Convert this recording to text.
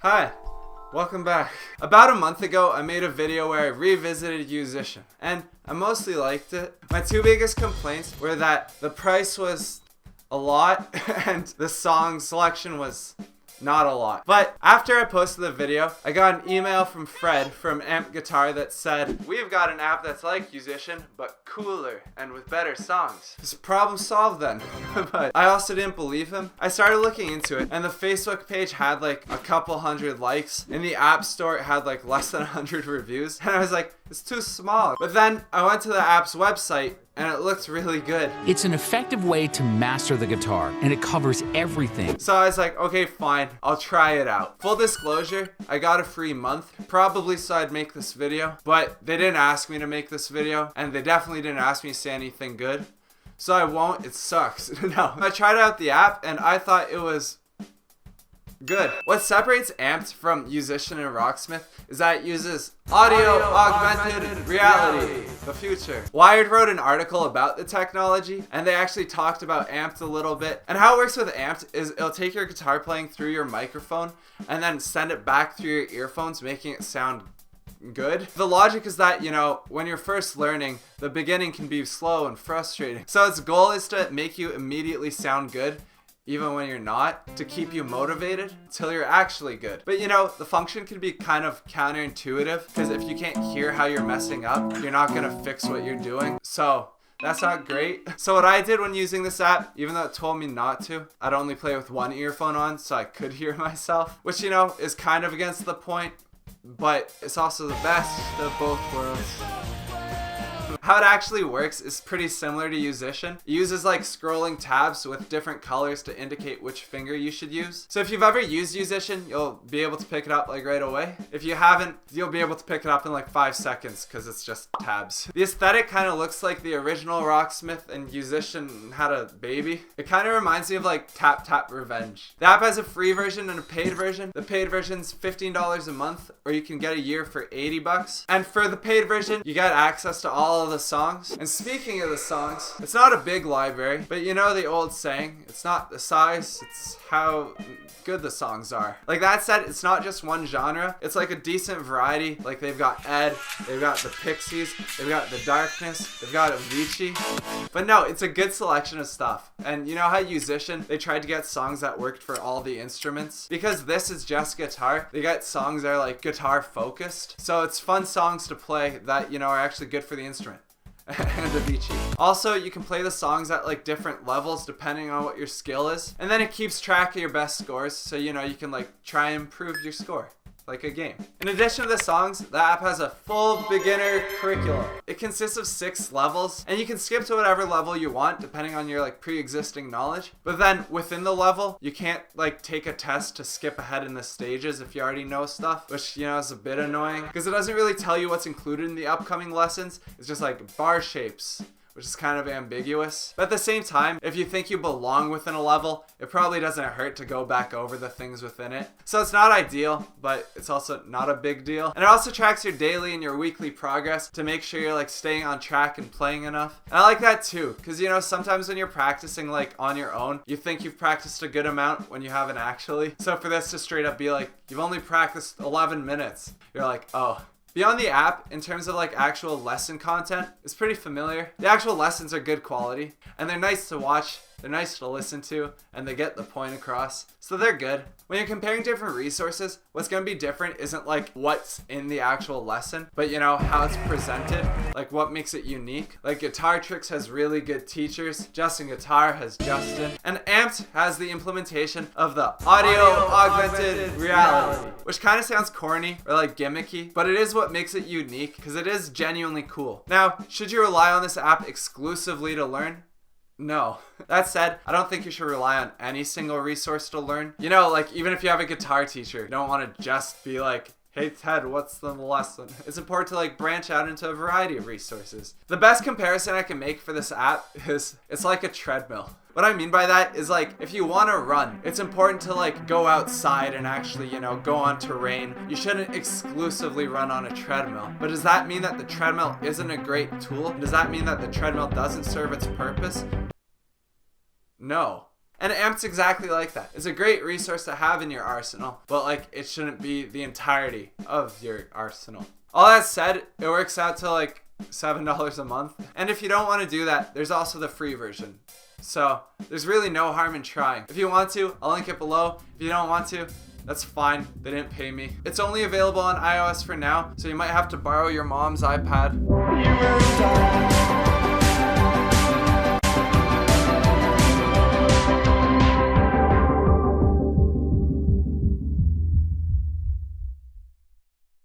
Hi, welcome back. About a month ago, I made a video where I revisited Yousician, and I mostly liked it. My two biggest complaints were that the price was a lot, and the song selection was not a lot. But after I posted the video, I got an email from Fred from Amp Guitar that said, "We've got an app that's like Yousician, but cooler and with better songs." It's a problem solved then. But I also didn't believe him. I started looking into it, and the Facebook page had like a couple hundred likes. In the App Store, it had like less than 100 reviews. And I was like, it's too small. But then I went to the app's website, and it looks really good. It's an effective way to master the guitar, and it covers everything. So I was like, okay, fine, I'll try it out. Full disclosure, I got a free month, probably so I'd make this video, but they didn't ask me to make this video, and they definitely didn't ask me to say anything good. So I won't, it sucks. No, I tried out the app, and I thought it was good. What separates Amped from Yousician and Rocksmith is that it uses audio augmented reality, the future. Wired wrote an article about the technology, and they actually talked about Amped a little bit. And how it works with Amped is it'll take your guitar playing through your microphone and then send it back through your earphones, making it sound good. The logic is that, you know, when you're first learning, the beginning can be slow and frustrating. So its goal is to make you immediately sound good, even when you're not, to keep you motivated till you're actually good. But you know, the function can be kind of counterintuitive, because if you can't hear how you're messing up, you're not gonna fix what you're doing. So that's not great. So what I did when using this app, even though it told me not to, I'd only play with one earphone on so I could hear myself, which, you know, is kind of against the point, but it's also the best of both worlds. How it actually works is pretty similar to Yousician. It uses like scrolling tabs with different colors to indicate which finger you should use. So if you've ever used Yousician, you'll be able to pick it up like right away. If you haven't, you'll be able to pick it up in like 5 seconds because it's just tabs. The aesthetic kind of looks like the original Rocksmith and Yousician had a baby. It kind of reminds me of like Tap Tap Revenge. The app has a free version and a paid version. The paid version's $15 a month, or you can get a year for $80. And for the paid version, you get access to all of the songs. And speaking of the songs, it's not a big library, but you know the old saying, it's not the size, it's how good the songs are. Like that said, it's not just one genre, it's like a decent variety. Like they've got Ed, they've got the Pixies, they've got the Darkness, they've got Avicii. But no, it's a good selection of stuff. And you know how Yousician, they tried to get songs that worked for all the instruments? Because this is just guitar, they got songs that are like guitar focused. So it's fun songs to play that, you know, are actually good for the instrument. And Avicii. Also, you can play the songs at like different levels depending on what your skill is. And then it keeps track of your best scores, so you know you can like try and improve your score. Like a game. In addition to the songs, the app has a full beginner curriculum. It consists of 6 levels, and you can skip to whatever level you want depending on your like pre-existing knowledge. But then within the level, you can't like take a test to skip ahead in the stages if you already know stuff, which, you know, is a bit annoying because it doesn't really tell you what's included in the upcoming lessons. It's just like bar shapes, which is kind of ambiguous. But at the same time, if you think you belong within a level, it probably doesn't hurt to go back over the things within it. So it's not ideal, but it's also not a big deal. And it also tracks your daily and your weekly progress to make sure you're like staying on track and playing enough. And I like that too, because you know, sometimes when you're practicing like on your own, you think you've practiced a good amount when you haven't actually. So for this to straight up be like, you've only practiced 11 minutes, you're like, oh. Beyond the app, in terms of like actual lesson content, it's pretty familiar. The actual lessons are good quality, and they're nice to watch, they're nice to listen to, and they get the point across, so they're good. When you're comparing different resources, what's going to be different isn't like what's in the actual lesson, but you know, how it's presented, like what makes it unique. Like Guitar Tricks has really good teachers, Justin Guitar has Justin, and Amped has the implementation of the audio augmented reality, which kind of sounds corny or like gimmicky, but it is what makes it unique because it is genuinely cool. Now, should you rely on this app exclusively to learn? No. That said, I don't think you should rely on any single resource to learn. You know, like even if you have a guitar teacher, you don't want to just be like, hey Ted, what's the lesson? It's important to like branch out into a variety of resources. The best comparison I can make for this app is it's like a treadmill. What I mean by that is like, if you want to run, it's important to like go outside and actually, you know, go on terrain. You shouldn't exclusively run on a treadmill. But does that mean that the treadmill isn't a great tool? Does that mean that the treadmill doesn't serve its purpose? No. And Amped's exactly like that. It's a great resource to have in your arsenal, but like it shouldn't be the entirety of your arsenal. All that said, it works out to like $7 a month. And if you don't want to do that, there's also the free version. So there's really no harm in trying. If you want to, I'll link it below. If you don't want to, that's fine. They didn't pay me. It's only available on iOS for now, so you might have to borrow your mom's iPad.